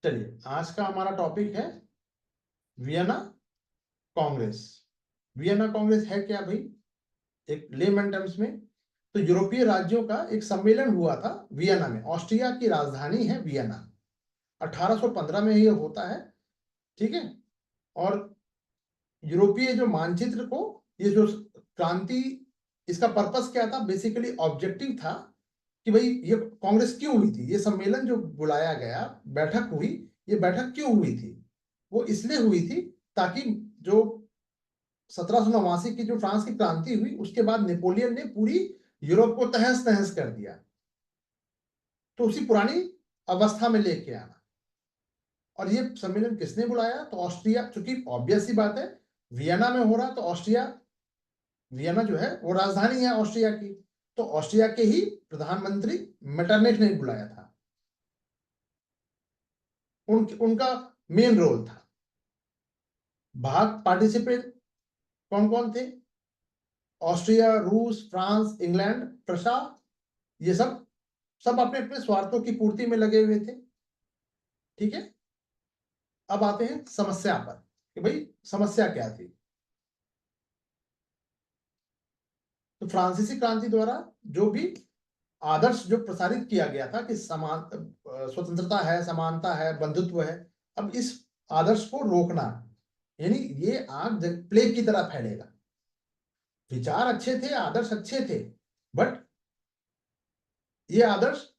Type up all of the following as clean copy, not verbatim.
चलिए, आज का हमारा टॉपिक है वियना कांग्रेस। वियना कांग्रेस है क्या भाई? एक लेमन टर्म्स में तो यूरोपीय राज्यों का एक सम्मेलन हुआ था वियना में। ऑस्ट्रिया की राजधानी है वियना। 1815 में ये होता है, ठीक है। और यूरोपीय जो मानचित्र को, ये जो क्रांति, इसका पर्पस क्या था? बेसिकली ऑब्जेक्टिव था कि भाई ये कांग्रेस क्यों हुई थी, ये सम्मेलन जो बुलाया गया, बैठक हुई, ये बैठक क्यों हुई थी? वो इसलिए हुई थी ताकि जो 1789 की जो फ्रांस की क्रांति हुई, उसके बाद नेपोलियन ने पूरी यूरोप को तहस नहस कर दिया, तो उसी पुरानी अवस्था में लेके आना। और ये सम्मेलन किसने बुलाया? तो ऑस्ट्रिया, चूंकि ऑब्वियस सी बात है वियना में हो रहा, तो ऑस्ट्रिया, वियना जो है वो राजधानी है ऑस्ट्रिया की, तो ऑस्ट्रिया के ही प्रधानमंत्री मेटरनिख ने बुलाया था। उनका मेन रोल था। भाग पार्टिसिपेट कौन कौन थे? ऑस्ट्रिया, रूस, फ्रांस, इंग्लैंड, प्रशा, ये सब सब अपने अपने स्वार्थों की पूर्ति में लगे हुए थे, ठीक है। अब आते हैं समस्या पर कि भाई समस्या क्या थी। तो फ्रांसीसी क्रांति द्वारा जो भी आदर्श जो प्रसारित किया गया था कि समान स्वतंत्रता है, समानता है, बंधुत्व है, अब इस आदर्श को रोकना, यानी ये आग प्लेग की तरह फैलेगा। विचार अच्छे थे, आदर्श अच्छे थे, बट ये आदर्श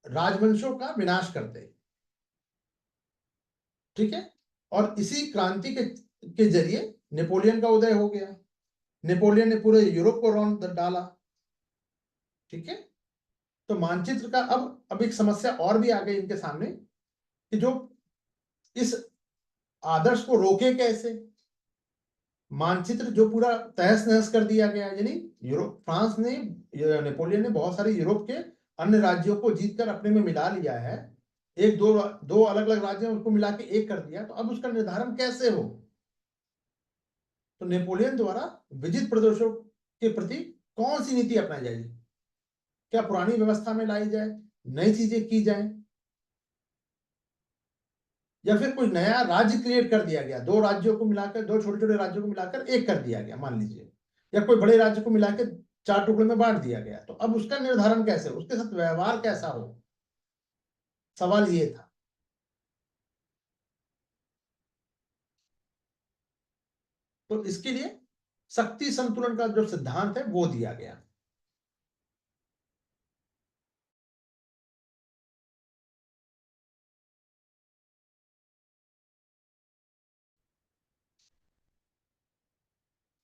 राजवंशों का विनाश करते, ठीक है। और इसी क्रांति के जरिए नेपोलियन का उदय हो गया। नेपोलियन ने पूरे यूरोप को रौंद डाला, ठीक है। तो मानचित्र का अब एक समस्या और भी आ गई इनके सामने कि जो इस आदर्श को रोके कैसे। मानचित्र जो पूरा तहस नहस कर दिया गया, यानी यूरोप, फ्रांस ने, नेपोलियन ने बहुत सारे यूरोप के अन्य राज्यों को जीतकर अपने में मिला लिया है। एक दो दो अलग अलग राज्यों उसको मिला के एक कर दिया, तो अब उसका निर्धारण कैसे हो? तो नेपोलियन द्वारा विजित प्रदेशों के प्रति कौन सी नीति अपनाई जाएगी? क्या पुरानी व्यवस्था में लाई जाए, नई चीजें की जाए, या फिर कोई नया राज्य क्रिएट कर दिया गया? दो राज्यों को मिलाकर, दो छोटे छोटे राज्यों को मिलाकर एक कर दिया गया मान लीजिए, या कोई बड़े राज्य को मिलाकर चार टुकड़े में बांट दिया गया, तो अब उसका निर्धारण कैसे, उसके साथ व्यवहार कैसा हो? सवाल ये था। तो इसके लिए शक्ति संतुलन का जो सिद्धांत है वो दिया गया।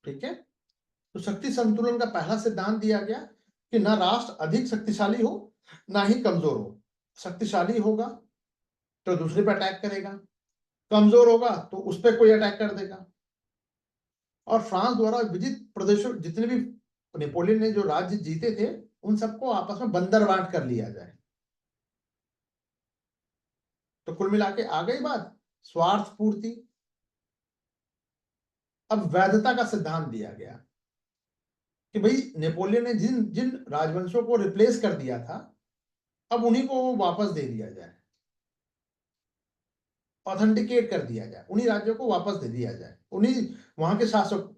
ठीक है। तो शक्ति संतुलन का पहला सिद्धांत दिया गया कि ना राष्ट्र अधिक शक्तिशाली हो, ना ही कमजोर हो। शक्तिशाली होगा तो दूसरे पर अटैक करेगा, कमजोर होगा तो उस पर कोई अटैक कर देगा। और फ्रांस द्वारा विजित प्रदेशों, जितने भी नेपोलियन ने जो राज्य जीते थे, उन सबको आपस में बंदर बांट कर लिया जाए। तो कुल मिला के आ गई बात स्वार्थ पूर्ति। अब वैधता का सिद्धांत दिया गया कि भाई नेपोलियन ने जिन जिन राजवंशों को रिप्लेस कर दिया था, अब उन्हीं को वापस दे दिया जाए, ऑथेंटिकेट कर दिया जाए, उन्हीं राज्यों को वापस दे दिया जाए, उन्हीं वहां के शासक।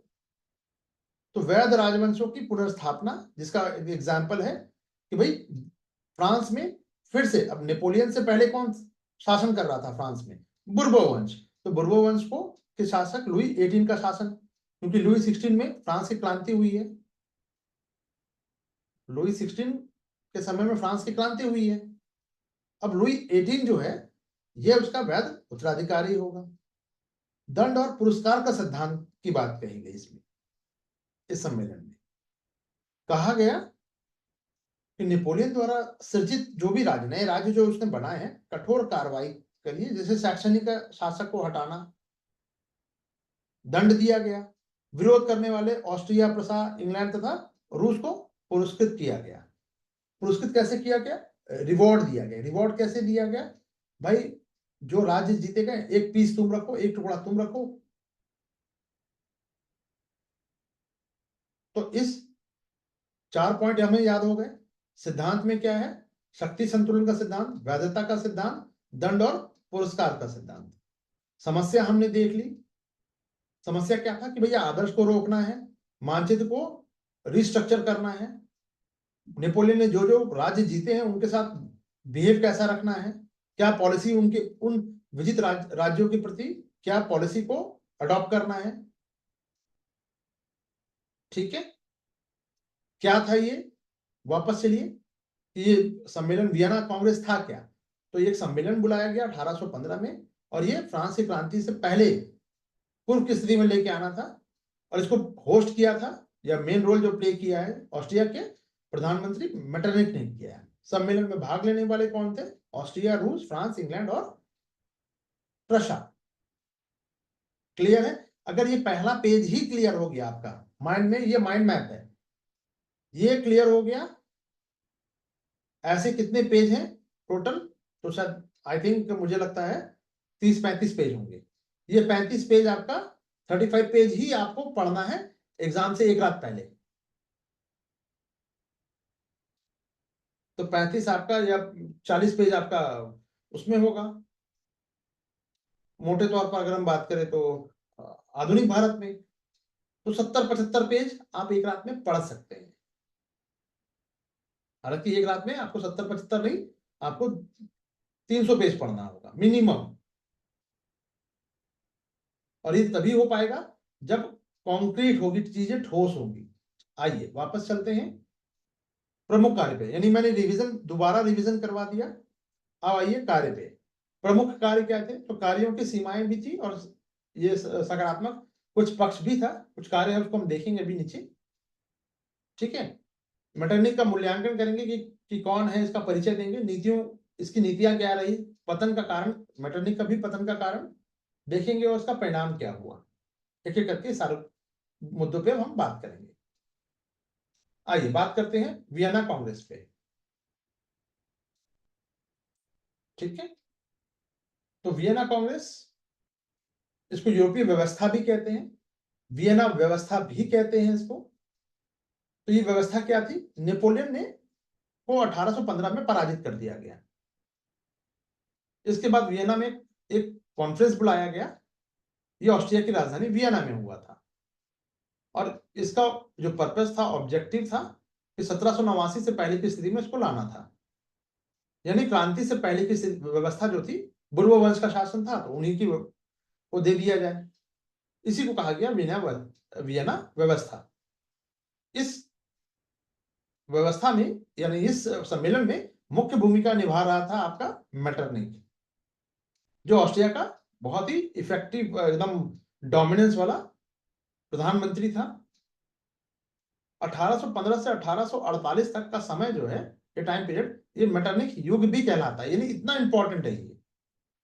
तो वैध राजवंशों की पुनर्स्थापना, जिसका एग्जाम्पल है कि भाई फ्रांस में फिर से, अब नेपोलियन से पहले कौन शासन कर रहा था फ्रांस में? बुर्बो वंश। तो बुर्बो वंश को के शासक लुई 18 का शासन, क्योंकि लुई 16 में फ्रांस की क्रांति हुई है। लुई 16 के समय में फ्रांस की क्रांति हुई है। अब लुई 18 जो है, यह उसका वैध उत्तराधिकारी होगा। दंड और पुरस्कार का सिद्धांत की बात कही गई इसमें, इस सम्मेलन में कहा गया कि नेपोलियन द्वारा सृजित जो भी राज्य, नए राज्य जो उसने बनाए हैं, कठोर कार्रवाई करिए, जैसे शैक्षणिक शासक को हटाना, दंड दिया गया। विरोध करने वाले ऑस्ट्रिया, प्रसा, इंग्लैंड तथा रूस को पुरस्कृत किया गया। पुरस्कृत कैसे किया गया? रिवॉर्ड दिया गया। रिवॉर्ड कैसे दिया गया? भाई जो राज्य जीते गए, एक पीस तुम रखो, एक टुकड़ा तुम रखो। तो इस 4 पॉइंट हमें याद हो गए। सिद्धांत में क्या है? शक्ति संतुलन का सिद्धांत, वैधता का सिद्धांत, दंड और पुरस्कार का सिद्धांत। समस्या हमने देख ली। समस्या क्या था कि भैया आदर्श को रोकना है, मानचित्र को रिस्ट्रक्चर करना है, नेपोलियन ने जो जो राज्य जीते हैं उनके साथ बिहेव कैसा रखना है, क्या पॉलिसी उनके उन विजित राज्यों के प्रति क्या पॉलिसी को अडॉप्ट करना है। ठीक है, क्या था ये, वापस चलिए। ये सम्मेलन वियना कांग्रेस था क्या? तो ये एक सम्मेलन बुलाया गया 1815 में, और ये फ्रांस की क्रांति से पहले पूर्व की स्थिति में लेके आना था। और इसको होस्ट किया था, या मेन रोल जो प्ले किया है ऑस्ट्रिया के प्रधानमंत्री मेटरनिक ने किया है। सम्मेलन में भाग लेने वाले कौन थे? ऑस्ट्रिया, रूस, फ्रांस, इंग्लैंड और रशिया। क्लियर है? अगर ये पहला पेज ही क्लियर हो गया आपका माइंड में, ये माइंड मैप है, ये क्लियर हो गया। ऐसे कितने पेज हैं टोटल? तो शायद आई थिंक मुझे लगता है 30-35 पेज होंगे। ये 35 पेज आपका 35 पेज ही आपको पढ़ना है एग्जाम से एक रात पहले। तो 35 आपका या 40 पेज आपका उसमें होगा। मोटे तौर पर अगर हम बात करें तो आधुनिक भारत में तो 70-75 पेज आप एक रात में पढ़ सकते हैं। हालांकि एक रात में आपको 70-75 नहीं, आपको 300 पेज पढ़ना होगा मिनिमम। और ये तभी हो पाएगा जब कॉन्क्रीट होगी, चीजें ठोस होगी। आइए वापस चलते हैं प्रमुख कार्य पे, यानी मैंने दोबारा रिवीजन करवा दिया। अब आइए कार्य पे। प्रमुख कार्य क्या थे? तो कार्यों की सीमाएं भी थी और ये सकारात्मक कुछ पक्ष भी था। कुछ कार्य है उसको हम देखेंगे अभी नीचे। ठीक है, मेटरनिक का मूल्यांकन करेंगे कि कौन है, इसका परिचय देंगे, नीतियों, इसकी नीतियां क्या रही, पतन का कारण, मेटरनिक का भी पतन का कारण देखेंगे और उसका परिणाम क्या हुआ। एक एक करके सारे मुद्दों पे हम बात करेंगे। आइए बात करते हैं वियना कांग्रेस पे। ठीक है, तो वियना कांग्रेस, इसको यूरोपीय व्यवस्था भी कहते हैं, वियना व्यवस्था भी कहते हैं इसको। तो ये व्यवस्था क्या थी? नेपोलियन ने को 1815 में पराजित कर दिया गया। इसके बाद वियना में एक कॉन्फ्रेंस बुलाया गया। ये ऑस्ट्रिया की राजधानी वियना में हुआ था। और इसका जो पर्पस था, ऑब्जेक्टिव था कि 1789 से पहले की स्थिति में इसको लाना था। यानी क्रांति से पहले की व्यवस्था जो थी, बुर्बो वंश का शासन था, तो उन्हीं की को दे दिया जाए। इसी को कहा गया वियना व्यवस्था। इस व्यवस्था में, यानी इस सम्मेलन में मुख्य भूमिका निभा रहा था आपका मेटरनिक, जो ऑस्ट्रिया का बहुत ही इफेक्टिव, एकदम डोमिनेंस वाला प्रधानमंत्री था। 1815 से 1848 तक का समय जो है, ये टाइम पीरियड, ये मेटरनिक युग भी कहलाता है, यानी इतना इंपॉर्टेंट है ये।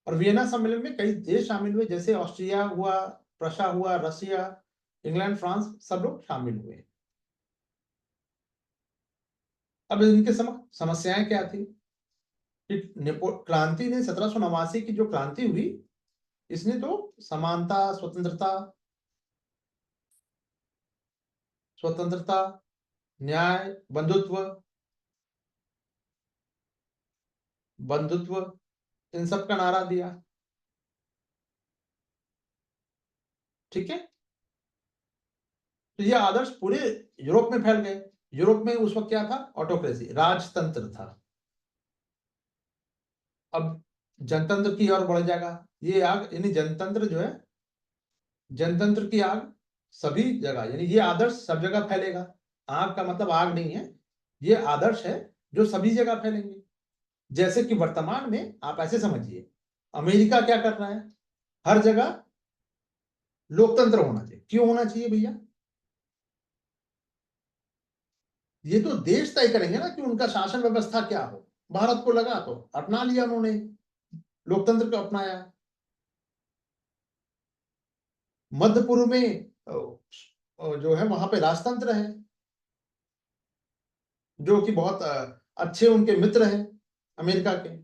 और वियना सम्मेलन में कई देश शामिल हुए, जैसे ऑस्ट्रिया हुआ, प्रशा हुआ, रशिया, इंग्लैंड, फ्रांस, सब लोग शामिल हुए। अब इनके समस्याएं क्या थी? क्रांति ने 1789 की जो क्रांति हुई, इसने तो समानता, स्वतंत्रता, न्याय, बंधुत्व, इन सब का नारा दिया। ठीक है, तो ये आदर्श पूरे यूरोप में फैल गए। यूरोप में उस वक्त क्या था? ऑटोक्रेसी, राजतंत्र था। अब जनतंत्र की ओर बढ़ जाएगा ये आग, यानी जनतंत्र जो है, जनतंत्र की आग सभी जगह, यानी ये आदर्श सब जगह फैलेगा। आग का मतलब आग नहीं है, ये आदर्श है जो सभी जगह फैलेंगे। जैसे कि वर्तमान में आप ऐसे समझिए, अमेरिका क्या कर रहा है? हर जगह लोकतंत्र होना चाहिए। क्यों होना चाहिए भैया? ये तो देश तय करेंगे ना कि उनका शासन व्यवस्था क्या हो। भारत को लगा तो अपना लिया उन्होंने, लोकतंत्र को अपनाया। मध्य पूर्व में जो है वहां पे राजतंत्र है, जो कि बहुत अच्छे उनके मित्र हैं अमेरिका के।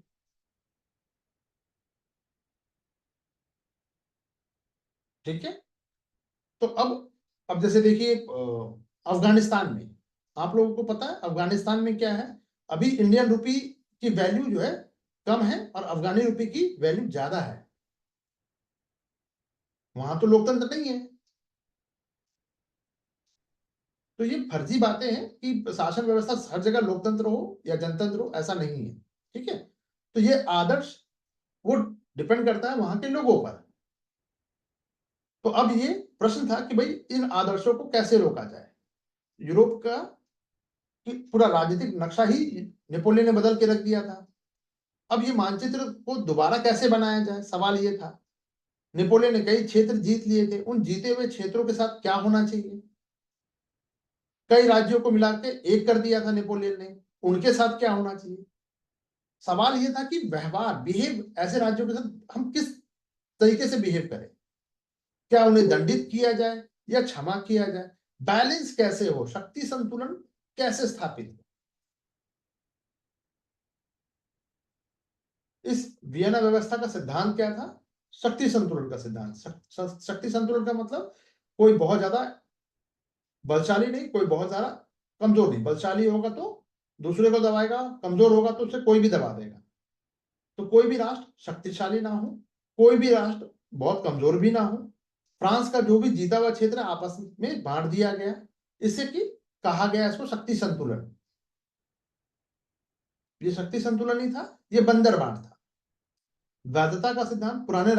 ठीक है, तो अब जैसे देखिए अफगानिस्तान में, आप लोगों को पता है अफगानिस्तान में क्या है? अभी इंडियन रुपी की वैल्यू जो है कम है और अफगानी रुपए की वैल्यू ज्यादा है। वहां तो लोकतंत्र नहीं है। तो ये फर्जी बातें हैं कि शासन व्यवस्था हर जगह लोकतंत्र हो या जनतंत्र हो, ऐसा नहीं है। ठीक है, तो ये आदर्श वो डिपेंड करता है वहां के लोगों पर। तो अब ये प्रश्न था कि भाई इन आदर्शों को कैसे रोका जाए। यूरोप का कि पूरा राजनीतिक नक्शा ही नेपोलियन ने बदल के रख दिया था। अब ये मानचित्र को दोबारा कैसे बनाया जाए, सवाल ये था। नेपोलियन ने कई क्षेत्र जीत लिए थे, उन जीते हुए क्षेत्रों के साथ क्या होना चाहिए। कई राज्यों को मिला के एक कर दिया था नेपोलियन ने, उनके साथ क्या होना चाहिए। सवाल ये था कि व्यवहार बिहेव ऐसे राज्यों के साथ हम किस तरीके से बिहेव करें। क्या उन्हें दंडित किया जाए या क्षमा किया जाए, बैलेंस कैसे हो, शक्ति संतुलन कैसे स्थापित हो। इस वियना व्यवस्था का सिद्धांत क्या था, शक्ति संतुलन का सिद्धांत। शक्ति संतुलन का मतलब कोई बहुत ज्यादा बलशाली नहीं, कोई बहुत ज्यादा कमजोर नहीं। बलशाली होगा तो दूसरे को दबाएगा, कमजोर होगा तो उसे कोई भी दबा देगा। तो कोई भी राष्ट्र शक्तिशाली ना हो, कोई भी राष्ट्र बहुत कमजोर भी ना हो। फ्रांस का जो भी जीता हुआ क्षेत्र आपस में बांट दिया गया, इससे कि कहा गया इसको शक्ति संतुलन। ये शक्ति संतुलन ही था, ये बंदर बांट था। वैधता का सिद्धांत, पुराने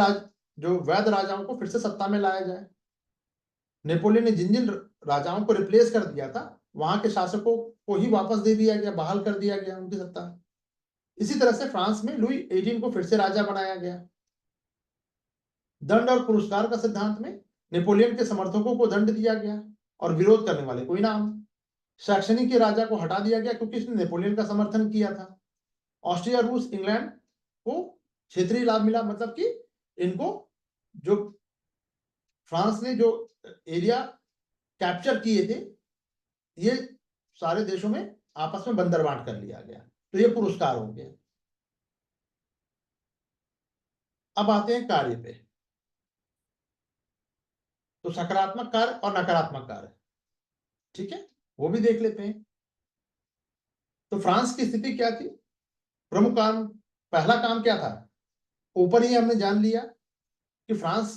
जो वैध राजाओं को फिर से सत्ता में लाया जाए। नेपोलियन ने जिन जिन राजाओं को रिप्लेस कर दिया था, वहां के शासकों को ही वापस दे दिया गया, बहाल कर दिया गया उनकी सत्ता। इसी तरह से फ्रांस में लुई 18 को फिर से राजा बनाया गया। दंड और पुरस्कार का सिद्धांत में नेपोलियन के समर्थकों को दंड दिया गया और विरोध करने वाले को इनाम। शैक्षणिक के राजा को हटा दिया गया क्योंकि इसने नेपोलियन का समर्थन किया था। ऑस्ट्रिया, रूस, इंग्लैंड को क्षेत्रीय लाभ मिला, मतलब कि इनको जो फ्रांस ने जो एरिया कैप्चर किए थे, ये सारे देशों में आपस में बंदरबांट कर लिया गया। तो ये पुरस्कार हो गया। अब आते हैं कार्य पे। तो सकारात्मक कार्य और नकारात्मक कार्य, ठीक है, वो भी देख लेते हैं। तो फ्रांस की स्थिति क्या थी, प्रमुख काम, पहला काम क्या था, ऊपर ही हमने जान लिया कि फ्रांस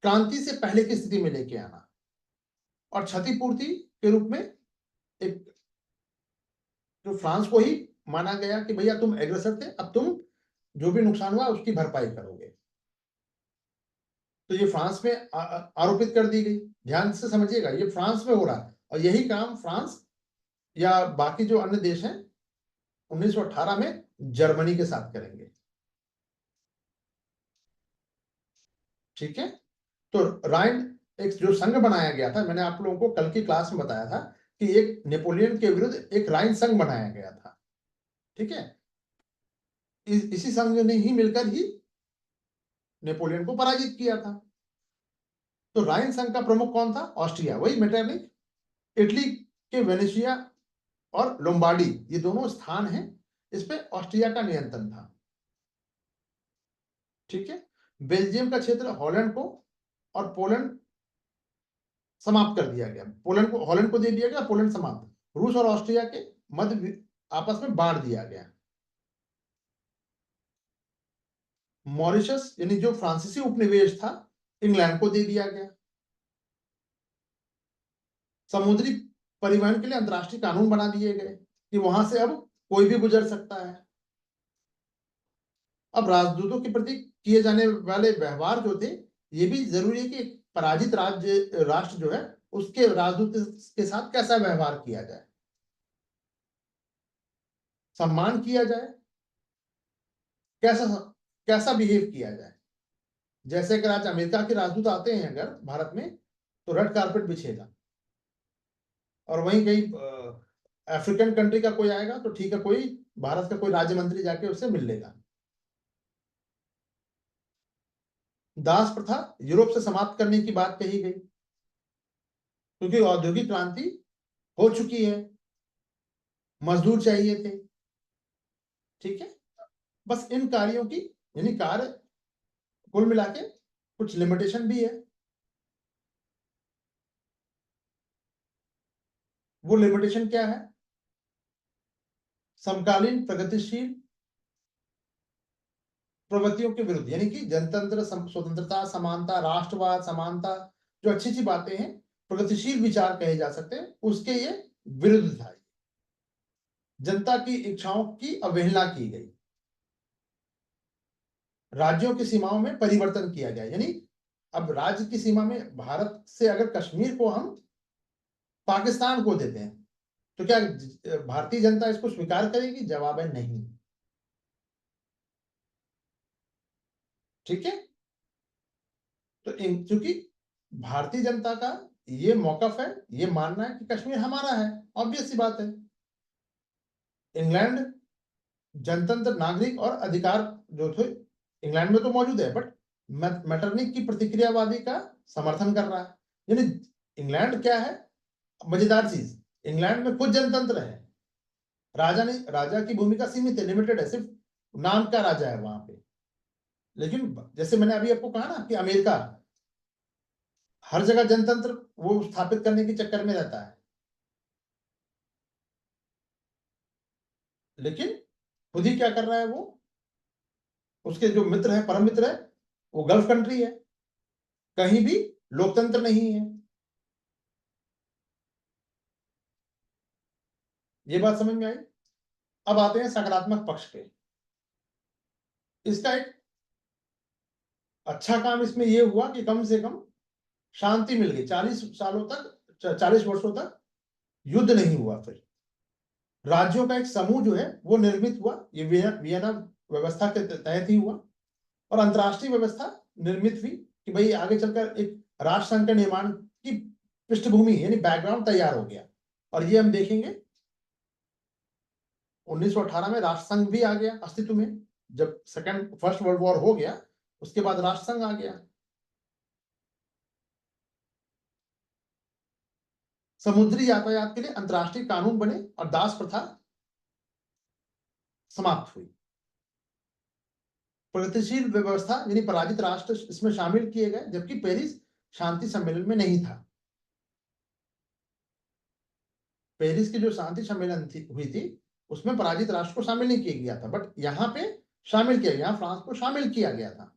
क्रांति से पहले की स्थिति में लेके आना और क्षतिपूर्ति के रूप में एक, जो फ्रांस को ही माना गया कि भैया तुम एग्रेसर थे, अब तुम जो भी नुकसान हुआ उसकी भरपाई करोगे। तो ये फ्रांस में आरोपित कर दी गई। ध्यान से समझिएगा, ये फ्रांस में हो रहा है और यही काम फ्रांस या बाकी जो अन्य देश हैं 1918 में जर्मनी के साथ करेंगे। ठीक है, तो राइन एक जो संघ बनाया गया था, मैंने आप लोगों को कल की क्लास में बताया था कि एक नेपोलियन के विरुद्ध एक राइन संघ बनाया गया था। ठीक है, इसी संघ ने ही मिलकर ही नेपोलियन को पराजित किया था। तो राइन संघ का प्रमुख कौन था, ऑस्ट्रिया, वही मेटरनिक। इटली के वेनेशिया और लोम्बार्डी, ये दोनों स्थान हैं, इस पे ऑस्ट्रिया का नियंत्रण था। ठीक है, बेल्जियम का क्षेत्र हॉलैंड को और पोलैंड समाप्त कर दिया गया। पोलैंड को, हॉलैंड को दे दिया गया, पोलैंड समाप्त। रूस और ऑस्ट्रिया के मध्य आपस में बांट दिया गया। मॉरिशस यानी जो फ्रांसीसी उपनिवेश था, इंग्लैंड को दे दिया गया। समुद्री परिवहन के लिए अंतरराष्ट्रीय कानून बना दिए गए कि वहां से अब कोई भी गुजर सकता है। अब राजदूतों के प्रति किए जाने वाले व्यवहार जो थे, ये भी जरूरी है कि पराजित राष्ट्र जो है उसके राजदूत के साथ कैसा व्यवहार किया जाए, सम्मान किया जाए, कैसा कैसा बिहेव किया जाए। जैसे अगर आज अमेरिका के राजदूत आते हैं अगर भारत में, तो रेड कारपेट बिछेगा। और वहीं कहीं अफ्रीकन कंट्री का कोई आएगा तो ठीक है, कोई भारत का कोई राज्य मंत्री जाके उससे मिल लेगा। दास प्रथा यूरोप से समाप्त करने की बात कही गई क्योंकि औद्योगिक क्रांति हो चुकी है, मजदूर चाहिए थे। ठीक है, बस इन कार्यों की, यानी कार्य कुल मिला के कुछ लिमिटेशन भी है। वो लिमिटेशन क्या है, समकालीन प्रगतिशील प्रवृत्तियों के विरुद्ध, यानी कि जनतंत्र, स्वतंत्रता, समानता, राष्ट्रवाद, समानता, जो अच्छी अच्छी बातें हैं, प्रगतिशील विचार कहे जा सकते हैं, उसके ये विरुद्ध था। जनता की इच्छाओं की अवहेलना की गई, राज्यों की सीमाओं में परिवर्तन किया गया, यानी अब राज्य की सीमा में भारत से अगर कश्मीर को हम पाकिस्तान को देते हैं तो क्या भारतीय जनता इसको स्वीकार करेगी? जवाब है नहीं। ठीक है, तो चूंकि भारतीय जनता का ये मौकफ है, ये मानना है कि कश्मीर हमारा है, ऑब्वियस सी बात है। इंग्लैंड जनतंत्र, नागरिक और अधिकार जो थे इंग्लैंड में तो मौजूद है, बट मेटरनिक की प्रतिक्रियावादी का समर्थन कर रहा है। यानी इंग्लैंड क्या है, मजेदार चीज, इंग्लैंड में खुद जनतंत्र है, राजा की भूमिका सीमित है, लिमिटेड है, सिर्फ नाम का राजा है वहां पे। लेकिन जैसे मैंने अभी आपको कहा ना कि अमेरिका हर जगह जनतंत्र वो स्थापित करने के चक्कर में रहता है, लेकिन खुद ही क्या कर रहा है वो, उसके जो मित्र है, परम मित्र है, वो गल्फ कंट्री है, कहीं भी लोकतंत्र नहीं है। ये बात समझ में आई। अब आते हैं सकारात्मक पक्ष पे। इसका एक अच्छा काम इसमें यह हुआ कि कम से कम शांति मिल गई, 40 सालों तक, 40 वर्षों तक युद्ध नहीं हुआ। फिर राज्यों का एक समूह जो है वो निर्मित हुआ, ये वियना व्यवस्था के तहत ही हुआ, और अंतरराष्ट्रीय व्यवस्था निर्मित हुई कि भाई आगे चलकर एक राष्ट्र संघ के निर्माण की पृष्ठभूमि यानी बैकग्राउंड तैयार हो गया। और ये हम देखेंगे 1918 में राष्ट्र संघ भी आ गया अस्तित्व में, जब फर्स्ट वर्ल्ड वॉर हो गया उसके बाद राष्ट्र संघ आ गया। समुद्री यातायात के लिए अंतरराष्ट्रीय कानून बने और दास प्रथा समाप्त हुई। प्रगतिशील व्यवस्था यानी पराजित राष्ट्र इसमें शामिल किए गए, जबकि पेरिस शांति सम्मेलन में नहीं था। पेरिस की जो शांति सम्मेलन हुई थी उसमें पराजित राष्ट्र को शामिल नहीं किया गया था, बट यहाँ पे शामिल किया गया, फ्रांस को शामिल किया गया था।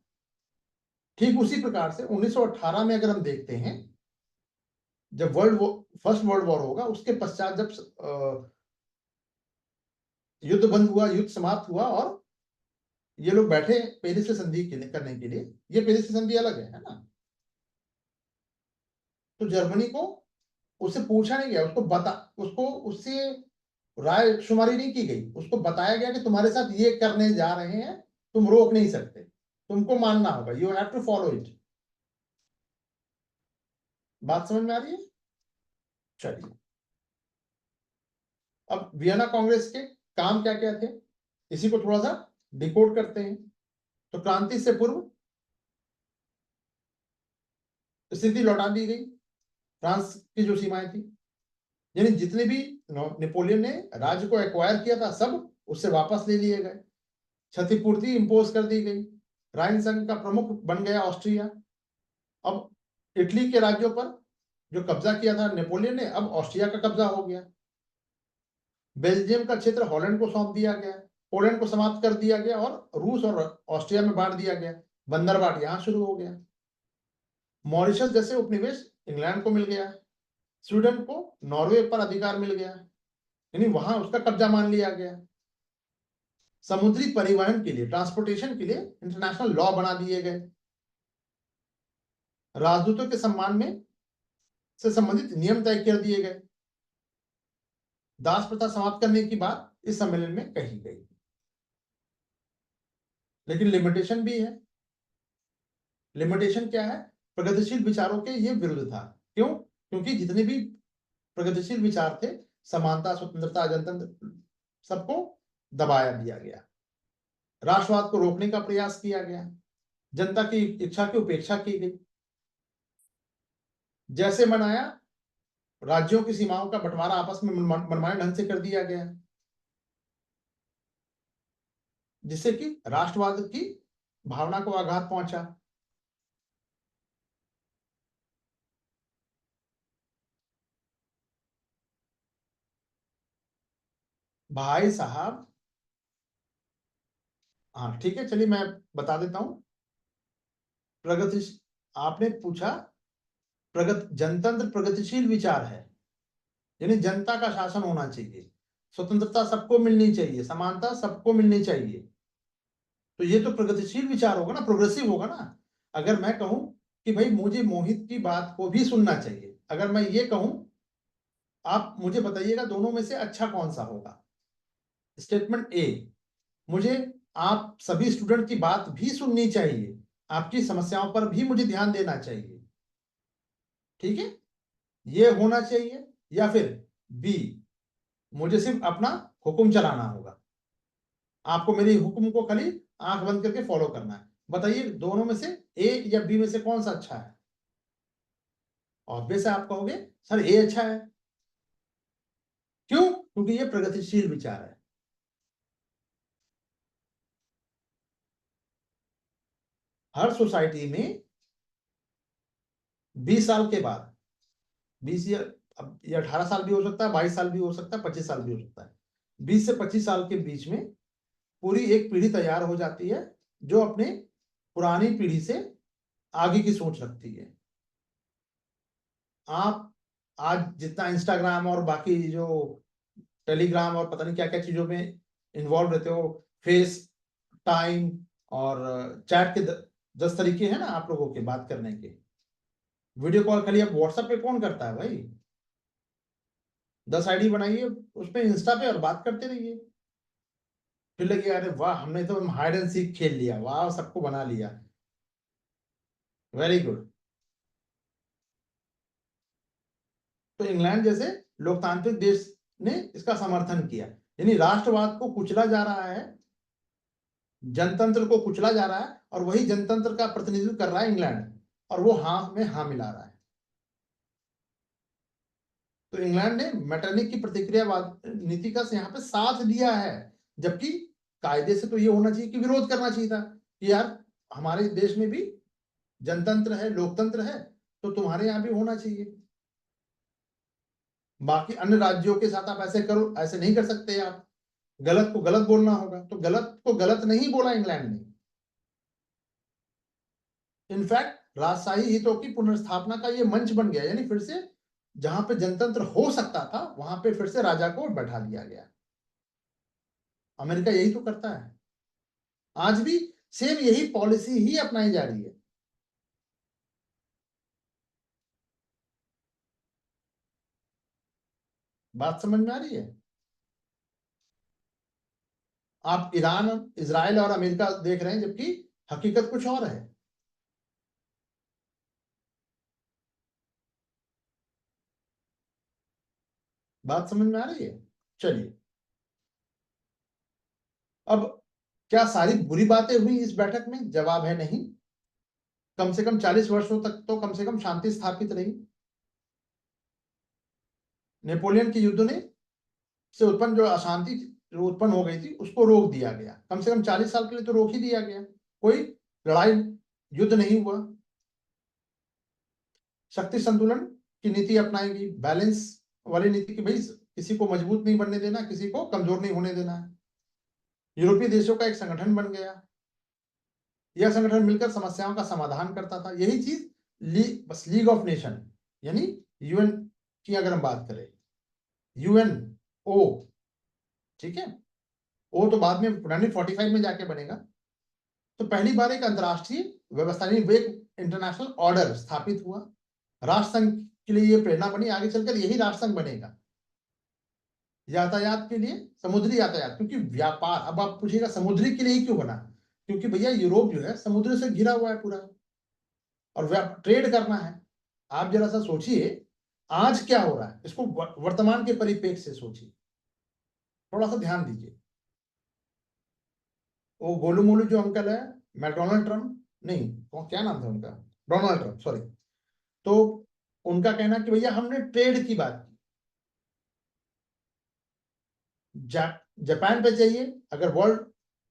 ठीक उसी प्रकार से 1918 में अगर हम देखते हैं, जब फर्स्ट वर्ल्ड वॉर होगा उसके पश्चात जब युद्ध बंद हुआ, युद्ध समाप्त हुआ और ये लोग बैठे पेरिस से संधि करने के लिए, ये पेरिस की संधि अलग है ना, तो जर्मनी को उससे पूछा नहीं गया, उसको उससे राय शुमारी नहीं की गई, उसको बताया गया कि तुम्हारे साथ ये करने जा रहे हैं, तुम रोक नहीं सकते, तुमको मानना होगा, you have to follow it. बात समझ में आ रही है? चलिए, अब वियना कांग्रेस के काम क्या क्या थे, इसी को थोड़ा सा डिकोड करते हैं। तो क्रांति से पूर्व स्थिति लौटा दी गई, फ्रांस की जो सीमाएं थी, यानी जितने भी नेपोलियन ने राज्य को एक्वायर किया था सब उससे वापस ले लिए गए, क्षतिपूर्ति इंपोज कर दी गई, राइन संघ का प्रमुख बन गया ऑस्ट्रिया। अब इटली के राज्यों पर जो कब्जा किया था नेपोलियन ने, अब ऑस्ट्रिया का कब्जा हो गया। बेल्जियम का क्षेत्र हॉलैंड को सौंप दिया गया, पोलैंड को समाप्त कर दिया गया और रूस और ऑस्ट्रिया में बांट दिया गया। बंदरबाट यहां शुरू हो गया। मॉरिशस जैसे उपनिवेश इंग्लैंड को मिल गया, स्वीडन को नॉर्वे पर अधिकार मिल गया, यानी वहां उसका कब्जा मान लिया गया। समुद्री परिवहन के लिए, ट्रांसपोर्टेशन के लिए इंटरनेशनल लॉ बना दिए गए। राजदूतों के सम्मान में से संबंधित नियम तय कर दिए गए। दास प्रथा समाप्त करने की बात इस सम्मेलन में कही गई, लेकिन लिमिटेशन भी है। लिमिटेशन क्या है? प्रगतिशील विचारों के ये विरुद्ध था। क्यों? क्योंकि जितने भी प्रगतिशील विचार थे, समानता, स्वतंत्रता, जनतंत्र, सबको दबाया दिया गया, राष्ट्रवाद को रोकने का प्रयास किया गया, जनता की इच्छा की उपेक्षा की गई। जैसे मनाया, राज्यों की सीमाओं का बंटवारा आपस में मनमाने ढंग से कर दिया गया, जिससे कि राष्ट्रवाद की भावना को आघात पहुंचा। भाई साहब, हाँ ठीक है, चलिए मैं बता देता हूं। प्रगति, आपने पूछा जनतंत्र प्रगतिशील विचार है, यानी जनता का शासन होना चाहिए, स्वतंत्रता सबको मिलनी चाहिए, समानता सबको मिलनी चाहिए। तो ये तो प्रगतिशील विचार होगा ना, प्रोग्रेसिव होगा ना। अगर मैं कहूं कि भाई मुझे मोहित की बात को भी सुनना चाहिए, अगर मैं ये कहूं आप मुझे बताइएगा दोनों में से अच्छा कौन सा होगा। स्टेटमेंट ए, मुझे आप सभी स्टूडेंट की बात भी सुननी चाहिए, आपकी समस्याओं पर भी मुझे ध्यान देना चाहिए, ठीक है, ये होना चाहिए। या फिर बी, मुझे सिर्फ अपना हुक्म चलाना होगा, आपको मेरी हुक्म को खाली आंख बंद करके फॉलो करना है। बताइए दोनों में से ए या बी में से कौन सा अच्छा है। ऑब्वियस है, आप कहोगे सर ए अच्छा है। क्यों? क्योंकि ये प्रगतिशील विचार है। हर सोसाइटी में 20 साल के बाद, 20 या अब ये 18 साल भी हो सकता है, 22 साल भी हो सकता है, 25 साल भी हो सकता है, 20 से 25 साल के बीच में पूरी एक पीढ़ी तैयार हो जाती है जो अपने पुरानी पीढ़ी से आगे की सोच रखती है। आप आज जितना इंस्टाग्राम और बाकी जो टेलीग्राम और पता नहीं क्या क्या चीजों में इन्वॉल्व रहते हो, फेस टाइम और चैट के 10 तरीके हैं ना आप लोगों के बात करने के। वीडियो कॉल खाली आप व्हाट्सएप पे कौन करता है भाई? 10 आईडी बनाइए उसपे, इंस्टा पे, और बात करते रहिए। फिर लगे अरे वाह हमने तो हाइड एंड सीक खेल लिया, वाह सबको बना लिया, वेरी गुड। तो इंग्लैंड जैसे लोकतांत्रिक देश ने इसका समर्थन किया, यानी राष्ट्रवाद को कुचला जा रहा है, जनतंत्र को कुचला जा रहा है, और वही जनतंत्र का प्रतिनिधित्व कर रहा है इंग्लैंड, और वो हाँ में हाँ मिला रहा है। तो इंग्लैंड ने मैटरनिक की प्रतिक्रियावाद नीति का यहाँ पे साथ दिया है, जबकि कायदे से तो ये होना चाहिए कि विरोध करना चाहिए था कि यार हमारे देश में भी जनतंत्र है, लोकतंत्र है, तो तुम्हारे यहाँ भी होना चाहिए। बाकी अन्य राज्यों के साथ आप ऐसे करो, ऐसे नहीं कर सकते आप, गलत को गलत बोलना होगा। तो गलत को गलत नहीं बोला इंग्लैंड ने, इनफैक्ट राजशाही हितों की पुनर्स्थापना का ये मंच बन गया, यानी फिर से जहां पे जनतंत्र हो सकता था वहां पे फिर से राजा को बैठा दिया गया। अमेरिका यही तो करता है, आज भी सेम यही पॉलिसी ही अपनाई जा रही है। बात समझ में आ रही है? आप ईरान, इजराइल और अमेरिका देख रहे हैं, जबकि हकीकत कुछ और है। बात समझ में आ रही है? चलिए, अब क्या सारी बुरी बातें हुई इस बैठक में? जवाब है नहीं। कम से कम 40 वर्षों तक तो कम से कम शांति स्थापित रही। नेपोलियन के युद्ध ने से उत्पन्न जो अशांति जो उत्पन्न हो गई थी उसको रोक दिया गया, कम से कम 40 साल के लिए तो रोक ही दिया गया, कोई लड़ाई युद्ध नहीं हुआ। शक्ति संतुलन की नीति अपनाई गई, बैलेंस वाली नीति की, भाई किसी को मजबूत नहीं बनने देना, किसी को कमजोर नहीं होने देना है। यूरोपीय देशों का एक संगठन बन गया, यह संगठन मिलकर समस्याओं का समाधान करता था। यही चीज बस लीग ऑफ नेशन यानी यूएन की अगर हम बात करें, यूएन ओ, ठीक है, ओ तो बाद में 1945 में जाके बनेगा। तो पहली बार एक अंतरराष्ट्रीय व्यवस्था यानी एक इंटरनेशनल ऑर्डर स्थापित हुआ। राष्ट्र संघ के लिए ये प्रेरणा बनी, आगे चलकर यही राष्ट्र संघ बनेगा। यातायात के लिए, समुद्री यातायात, क्योंकि व्यापार, अब आप पूछिएगा समुद्री के लिए ही क्यों बना, क्योंकि भैया यूरोप जो है समुद्र से घिरा हुआ है पूरा, और ट्रेड करना है। आप जरा सा सोचिए आज क्या हो रहा है, इसको वर्तमान के परिप्रेक्ष्य से सोचिए, थोड़ा सा ध्यान दीजिए। वो गोलू मोलू जो अंकल है, मैकडोनाल्ड ट्रम्प, नहीं वो क्या नाम था उनका, डोनाल्ड ट्रम्प, सॉरी। तो उनका कहना कि भैया हमने ट्रेड की बात की, जापान पे चाहिए, अगर वर्ल्ड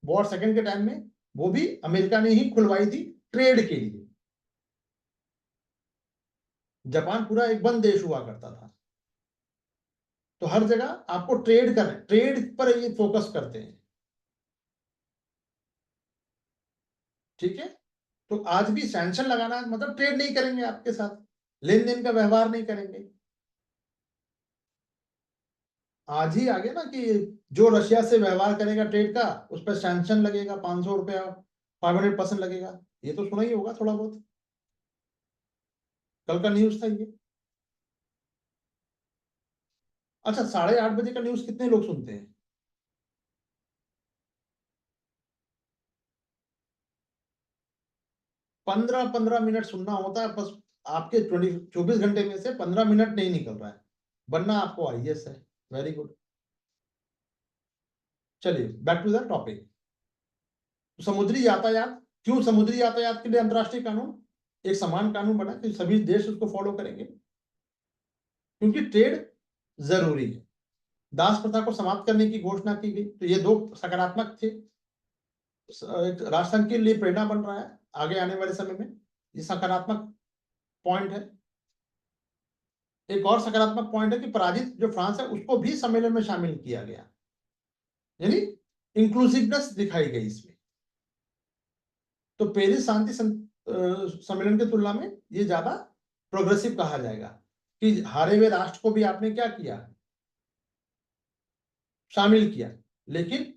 वॉर सेकंड के टाइम में वो भी अमेरिका ने ही खुलवाई थी ट्रेड के लिए। जापान पूरा एक बंद देश हुआ करता था, तो हर जगह आपको ट्रेड करना, ट्रेड पर ये फोकस करते हैं। ठीक है। तो आज भी सैंक्शन लगाना मतलब ट्रेड नहीं करेंगे आपके साथ, लेन देन का व्यवहार नहीं करेंगे। आज ही आगे ना कि जो रशिया से व्यवहार करेगा ट्रेड का उस पर सैंक्शन लगेगा, 500 रुपया 500% लगेगा। ये तो सुना ही होगा थोड़ा बहुत, कल का न्यूज था ये। अच्छा, 8:30 बजे का न्यूज कितने लोग सुनते हैं? 15-15 मिनट सुनना होता है बस। आपके 24 घंटे में से 15 मिनट नहीं निकल रहा है, बनना आपको आईएएस है। Very good. चलिए बैक टू द टॉपिक। समुद्री यातायात, क्यों समुद्री यातायात के लिए अंतर्राष्ट्रीय कानून एक समान कानून बना कि सभी देश उसको फॉलो करेंगे? क्योंकि ट्रेड जरूरी है। दास प्रथा को समाप्त करने की घोषणा की गई, तो ये दो सकारात्मक थे। एक राष्ट्रसंघ के लिए प्रेरणा बन रहा है आगे आने वाले समय में, ये सकारात्मक पॉइंट है। एक और सकारात्मक पॉइंट है कि पराजित जो फ्रांस है उसको भी सम्मेलन में शामिल किया गया, यानी इंक्लूसिवनेस दिखाई गई इसमें। तो पेरिस शांति सम्मेलन की तुलना में ये ज्यादा प्रोग्रेसिव कहा जाएगा कि हारे हुए राष्ट्र को भी आपने क्या किया, शामिल किया। लेकिन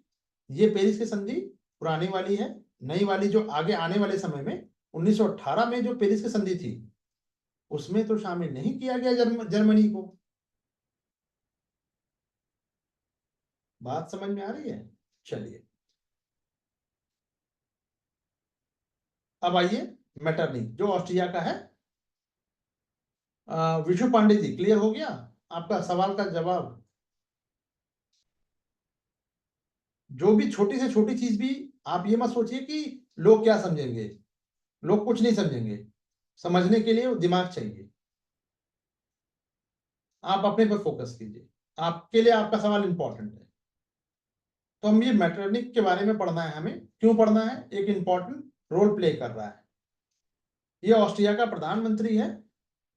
ये पेरिस की संधि पुरानी वाली है, नई वाली जो आगे आने वाले समय में 1918 में जो पेरिस की संधि थी उसमें तो शामिल नहीं किया गया जर्मनी को। बात समझ में आ रही है? चलिए अब आइए मेटरनिक जो ऑस्ट्रिया का है। विशु पांडे जी, क्लियर हो गया आपका सवाल का जवाब? जो भी छोटी से छोटी चीज भी आप ये मत सोचिए कि लोग क्या समझेंगे, लोग कुछ नहीं समझेंगे। समझने के लिए दिमाग चाहिए। आप अपने पर फोकस कीजिए, आपके लिए आपका सवाल इंपॉर्टेंट है। तो हम ये मैटरनिक के बारे में पढ़ना है, हमें क्यों पढ़ना है, एक इंपॉर्टेंट रोल प्ले कर रहा है। ये ऑस्ट्रिया का प्रधानमंत्री है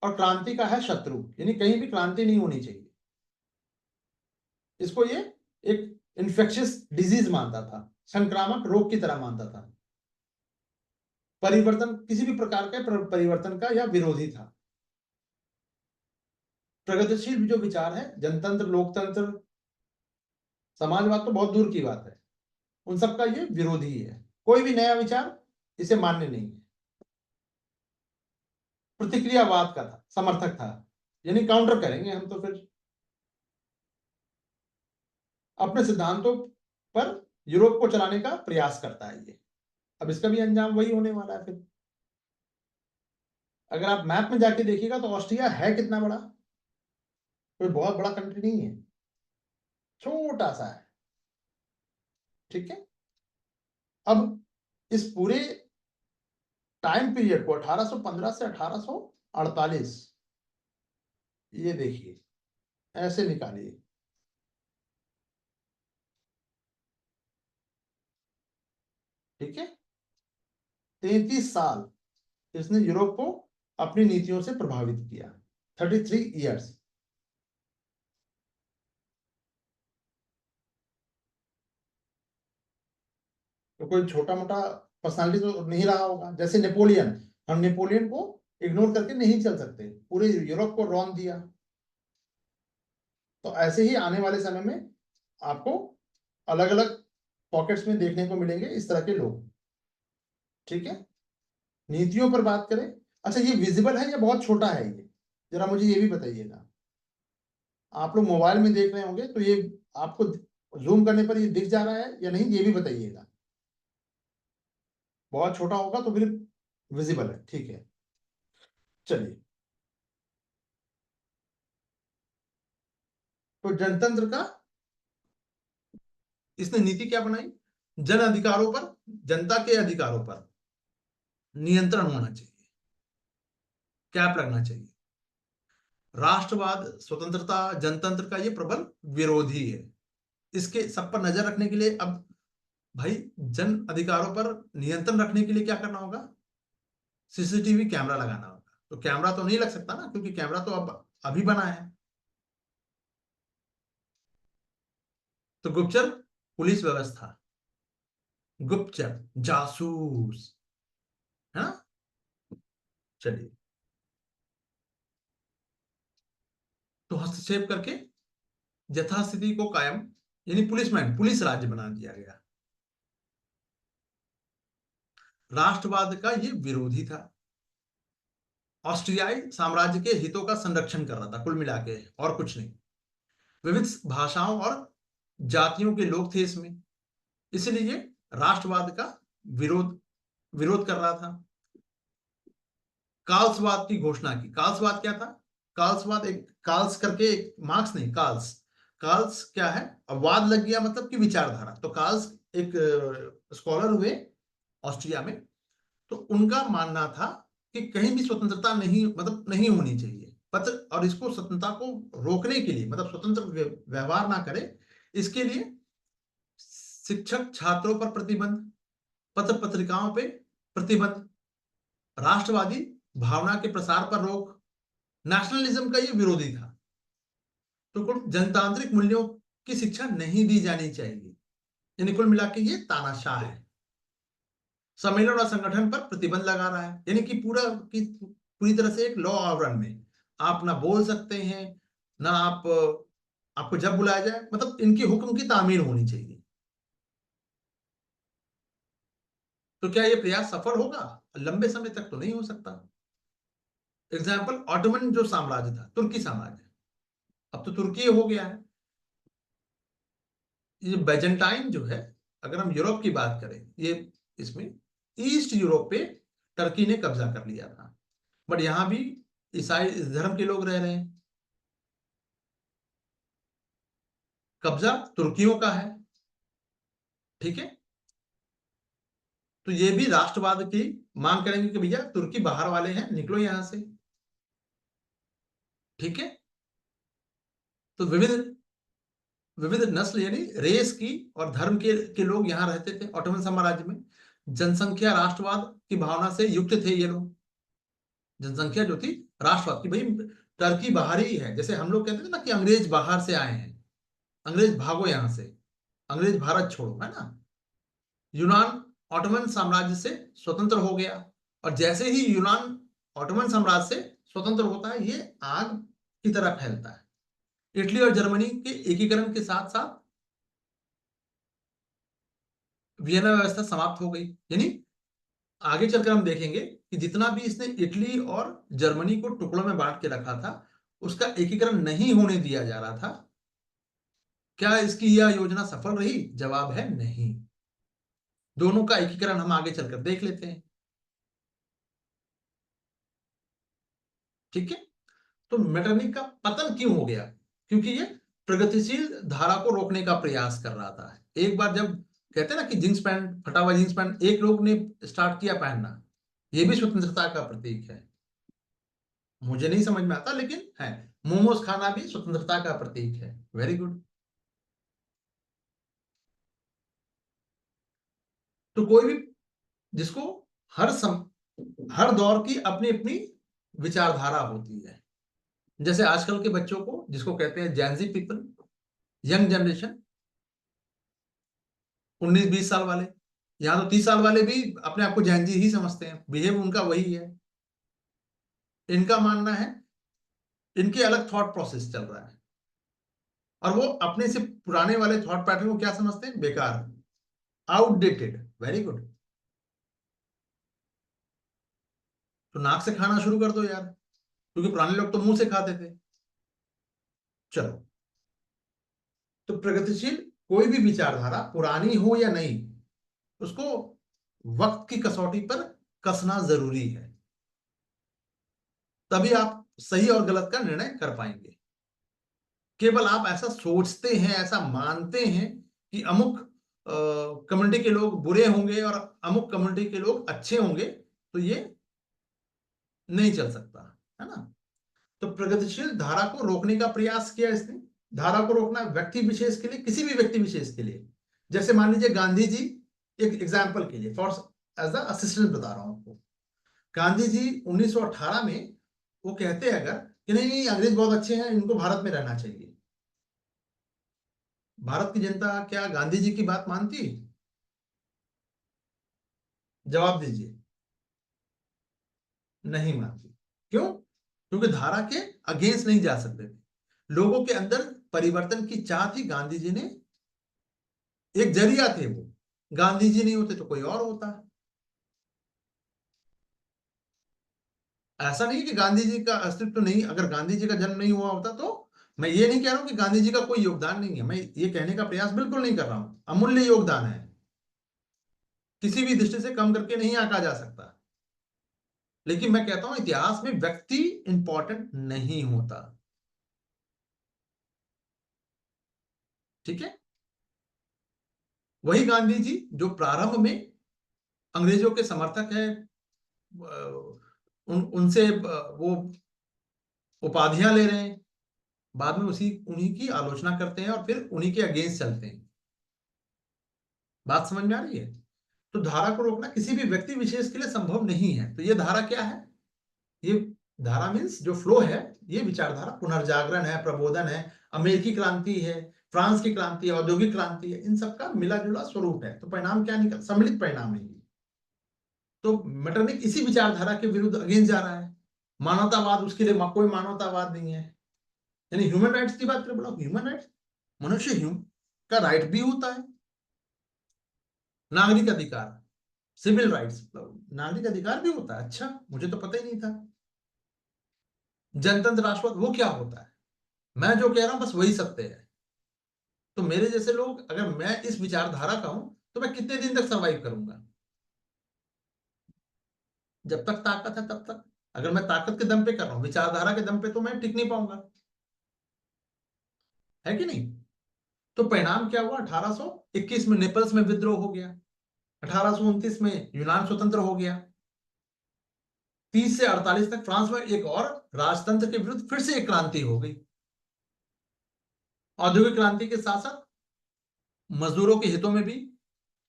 और क्रांति का है शत्रु, यानी कहीं भी क्रांति नहीं होनी चाहिए। इसको ये एक इन्फेक्शियस डिजीज मानता था, संक्रामक रोग की तरह मानता था। परिवर्तन, किसी भी प्रकार के परिवर्तन का यह विरोधी था। प्रगतिशील जो विचार है, जनतंत्र, लोकतंत्र, समाजवाद तो बहुत दूर की बात है, उन सबका ये विरोधी है। कोई भी नया विचार इसे मान्य नहीं है। प्रतिक्रियावाद का था, समर्थक था, यानी काउंटर करेंगे हम तो फिर अपने सिद्धांतों पर यूरोप को चलाने का प्रयास करता है ये। अब इसका भी अंजाम वही होने वाला है फिर। अगर आप मैप में जाके देखिएगा तो ऑस्ट्रिया है कितना बड़ा, कोई बहुत बड़ा कंट्री नहीं है, छोटा सा है। ठीक है। अब इस पूरे टाइम पीरियड को 1815 से 1848 ये देखिए, ऐसे निकालिए। ठीक है। 33 साल इसने यूरोप को अपनी नीतियों से प्रभावित किया। 33 ईयर्स। तो कोई छोटा मोटा पर्सनालिटी तो नहीं रहा होगा। जैसे नेपोलियन, हम नेपोलियन को इग्नोर करके नहीं चल सकते, पूरे यूरोप को रौंद दिया। तो ऐसे ही आने वाले समय में आपको अलग अलग पॉकेट्स में देखने को मिलेंगे इस तरह के लोग। ठीक है। नीतियों पर बात करें, अच्छा ये विजिबल है या बहुत छोटा है ये, जरा मुझे ये भी बताइएगा। आप लोग मोबाइल में देख रहे होंगे तो ये आपको जूम करने पर ये दिख जा रहा है या नहीं, ये भी बताइएगा। बहुत छोटा होगा तो फिर विजिबल है, ठीक है। चलिए, तो जनतंत्र का इसने नीति क्या बनाई? जन अधिकारों पर, जनता के अधिकारों पर नियंत्रण होना चाहिए, कैप लगना चाहिए। राष्ट्रवाद, स्वतंत्रता, जनतंत्र का ये प्रबल विरोधी है। इसके सब पर नजर रखने के लिए अब भाई जन अधिकारों पर नियंत्रण रखने के लिए क्या करना होगा? सीसीटीवी कैमरा लगाना होगा। तो कैमरा तो नहीं लग सकता ना, क्योंकि कैमरा तो अब अभी बना है। तो गुप्तचर पुलिस व्यवस्था, गुप्तचर जासूस, है ना। चलिए, तो हस्तक्षेप करके यथास्थिति को कायम, यानी पुलिसमैन, पुलिस राज्य बना दिया गया। राष्ट्रवाद का ये विरोधी था, ऑस्ट्रियाई साम्राज्य के हितों का संरक्षण कर रहा था कुल मिला के, और कुछ नहीं। विविध भाषाओं और जातियों के लोग थे इसमें, इसलिए राष्ट्रवाद का विरोध विरोध कर रहा था। काल्सवाद की घोषणा की। काल्सवाद क्या था? काल्सवाद, एक काल्स करके, एक मार्क्स नहीं, काल्स। काल्स क्या है? अब वाद लग गया मतलब कि विचारधारा। तो काल्स एक स्कॉलर हुए ऑस्ट्रिया में, तो उनका मानना था कि कहीं भी स्वतंत्रता नहीं, मतलब नहीं होनी चाहिए पत्र, और इसको स्वतंत्रता को रोकने के लिए, मतलब स्वतंत्र व्यवहार ना करे, इसके लिए शिक्षक छात्रों पर प्रतिबंध, पत्र पत्रिकाओं पे प्रतिबंध, राष्ट्रवादी भावना के प्रसार पर रोक, नेशनलिज्म का ये विरोधी था। तो कुल जनतांत्रिक मूल्यों की शिक्षा नहीं दी जानी चाहिए, यानी कुल मिला के ये तानाशाह है। सम्मेलन और संगठन पर प्रतिबंध लगा रहा है, यानी कि पूरी तरह से एक लॉ आवरण में आप ना बोल सकते हैं, ना आपको जब बुलाया जाए, मतलब इनके हुक्म की तामील होनी चाहिए। तो क्या ये प्रयास सफल होगा? लंबे समय तक तो नहीं हो सकता। एग्जाम्पल, ऑटोमन जो साम्राज्य था, तुर्की साम्राज्य, अब तो तुर्की हो गया है। ये बैजेंटाइन जो है, अगर हम यूरोप की बात करें, ये इसमें ईस्ट यूरोप पे टर्की ने कब्जा कर लिया था, बट यहां भी ईसाई धर्म के लोग रह रहे हैं। कब्जा तुर्कियों का है, ठीक है। तो ये भी राष्ट्रवाद की मांग करेंगे कि भैया तुर्की बाहर वाले हैं, निकलो यहां से, ठीक है। तो विविध विविध नस्ल यानी रेस की और धर्म के लोग यहां रहते थे ऑटोमन साम्राज्य में। जनसंख्या राष्ट्रवाद की भावना से युक्त थे ये लोग। जनसंख्या जो थी राष्ट्रवाद की, भाई टर्की बाहर ही है, जैसे हम लोग कहते थे ना कि अंग्रेज बाहर से आए हैं, अंग्रेज भागो यहां से, अंग्रेज भारत छोड़ो, है ना। यूनान ऑटोमन साम्राज्य से स्वतंत्र हो गया, और जैसे ही यूनान ऑटोमन साम्राज्य से स्वतंत्र होता है, ये आग की तरह फैलता है। इटली और जर्मनी के एकीकरण के साथ साथ वियना व्यवस्था समाप्त हो गई, यानी आगे चलकर हम देखेंगे कि जितना भी इसने इटली और जर्मनी को टुकड़ों में बांट के रखा था, उसका एकीकरण नहीं होने दिया जा रहा था। क्या इसकी यह योजना सफल रही? जवाब है नहीं। दोनों का एकीकरण हम आगे चलकर देख लेते हैं, ठीक है। तो मेटरनिख का पतन क्यों हो गया? क्योंकि ये प्रगतिशील धारा को रोकने का प्रयास कर रहा था। एक बार जब कहते हैं ना कि जींस पैंट, फटा हुआ जींस पैंट एक लोग ने स्टार्ट किया पहनना, ये भी स्वतंत्रता का प्रतीक है। मुझे नहीं समझ में आता, लेकिन है। मोमोज खाना भी स्वतंत्रता का प्रतीक है। Very good. तो कोई भी जिसको हर दौर की अपनी अपनी विचारधारा होती है। जैसे आजकल के बच्चों को, जिसको कहते हैं जैनजी पीपल, यंग जनरेशन, 19-20 साल वाले, यहां तो 30 साल वाले भी अपने आप को जैनजी ही समझते हैं, बिहेव उनका वही है। इनका मानना है, इनके अलग थॉट प्रोसेस चल रहा है, और वो अपने से पुराने वाले थॉट पैटर्न को क्या समझते हैं? बेकार, आउटडेटेड। Very good. तो नाक से खाना शुरू कर दो यार, क्योंकि पुराने लोग तो मुंह से खाते थे। चलो, तो प्रगतिशील कोई भी विचारधारा, पुरानी हो या नई, उसको वक्त की कसौटी पर कसना जरूरी है, तभी आप सही और गलत का निर्णय कर पाएंगे। केवल आप ऐसा सोचते हैं, ऐसा मानते हैं कि अमुक कम्युनिटी के लोग बुरे होंगे और अमुक कम्युनिटी के लोग अच्छे होंगे, तो ये नहीं चल सकता, है ना। तो प्रगतिशील धारा को रोकने का प्रयास किया इसने। धारा को रोकना व्यक्ति विशेष के लिए, किसी भी व्यक्ति विशेष के लिए। जैसे मान लीजिए गांधी जी, एक एग्जाम्पल के लिए, फॉर एज अ असिस्टेंट बता रहा हूं आपको। गांधी जी 1918 में वो कहते हैं अगर कि नहीं नहीं, अंग्रेज बहुत अच्छे हैं, इनको भारत में रहना चाहिए, भारत की जनता क्या गांधी जी की बात मानती? जवाब दीजिए। नहीं मानती। क्यों? क्योंकि धारा के अगेंस्ट नहीं जा सकते थे। लोगों के अंदर परिवर्तन की चाह थी। गांधी जी ने एक जरिया थे वो। गांधी जी नहीं होते तो कोई और होता। ऐसा नहीं कि गांधी जी का अस्तित्व नहीं, अगर गांधी जी का जन्म नहीं हुआ होता तो मैं ये नहीं कह रहा हूं कि गांधी जी का कोई योगदान नहीं है। मैं ये कहने का प्रयास बिल्कुल नहीं कर रहा हूं। अमूल्य योगदान है, किसी भी दृष्टि से कम करके नहीं आंका जा सकता। लेकिन मैं कहता हूं इतिहास में व्यक्ति इंपॉर्टेंट नहीं होता। ठीक है। वही गांधी जी जो प्रारंभ में अंग्रेजों के समर्थक है, उनसे वो उपाधियां ले रहे हैं, बाद में उन्हीं की आलोचना करते हैं और फिर उन्हीं के अगेंस्ट चलते हैं। बात समझ में आ रही है? तो धारा को रोकना किसी भी व्यक्ति विशेष के लिए संभव नहीं है। तो ये धारा क्या है? ये धारा मीन्स जो फ्लो है, ये विचारधारा पुनर्जागरण है, प्रबोधन है, अमेरिकी क्रांति है, फ्रांस की क्रांति है, औद्योगिक क्रांति है, इन सबका मिला जुला स्वरूप है। तो परिणाम क्या निकल, सम्मिलित परिणाम है। तो मेटरनिक इसी विचारधारा के विरुद्ध अगेंस्ट जा रहा है। मानवतावाद, उसके लिए कोई मानवतावाद नहीं है। यानी ह्यूमन राइट्स की बात करें, बोला ह्यूमन राइट्स, मनुष्य का राइट भी होता है। नागरिक अधिकार, सिविल राइट्स, नागरिक अधिकार भी होता है। अच्छा, मुझे तो पता ही नहीं था। जनतंत्र राष्ट्रवाद वो क्या होता है? मैं जो कह रहा हूं बस वही सत्य है। तो मेरे जैसे लोग, अगर मैं इस विचारधारा का हूं तो मैं कितने दिन तक सरवाइव करूंगा? जब तक ताकत है तब तक। अगर मैं ताकत के दम पे कर रहा हूं, विचारधारा के दम पे, तो मैं टिक नहीं पाऊंगा। है कि नहीं? तो परिणाम क्या हुआ? 1821 में नेपल्स में विद्रोह हो गया। 1829 में यूनान स्वतंत्र हो गया। 30 से 48 तक फ्रांस में एक और राजतंत्र के विरुद्ध फिर से एक क्रांति हो गई। औद्योगिक क्रांति के साथ साथ मजदूरों के हितों में भी,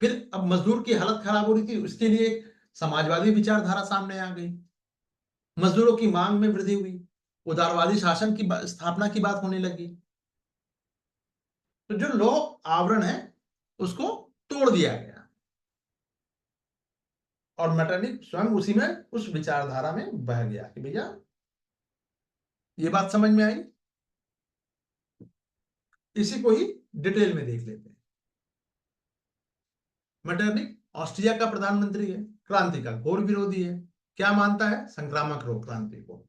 फिर अब मजदूर की हालत खराब हो रही थी, उसके लिए एक समाजवादी विचारधारा सामने आ गई। मजदूरों की मांग में वृद्धि हुई, उदारवादी शासन की स्थापना की बात होने लगी। तो जो लौ आवरण है उसको तोड़ दिया गया, और मेटरनिक स्वयं उसी में, उस विचारधारा में बह गया कि भैया, ये बात समझ में आई। इसी को ही डिटेल में देख लेते हैं। मेटरनिक ऑस्ट्रिया का प्रधानमंत्री है, क्रांति का घोर विरोधी है। क्या मानता है? संक्रामक रोग क्रांति को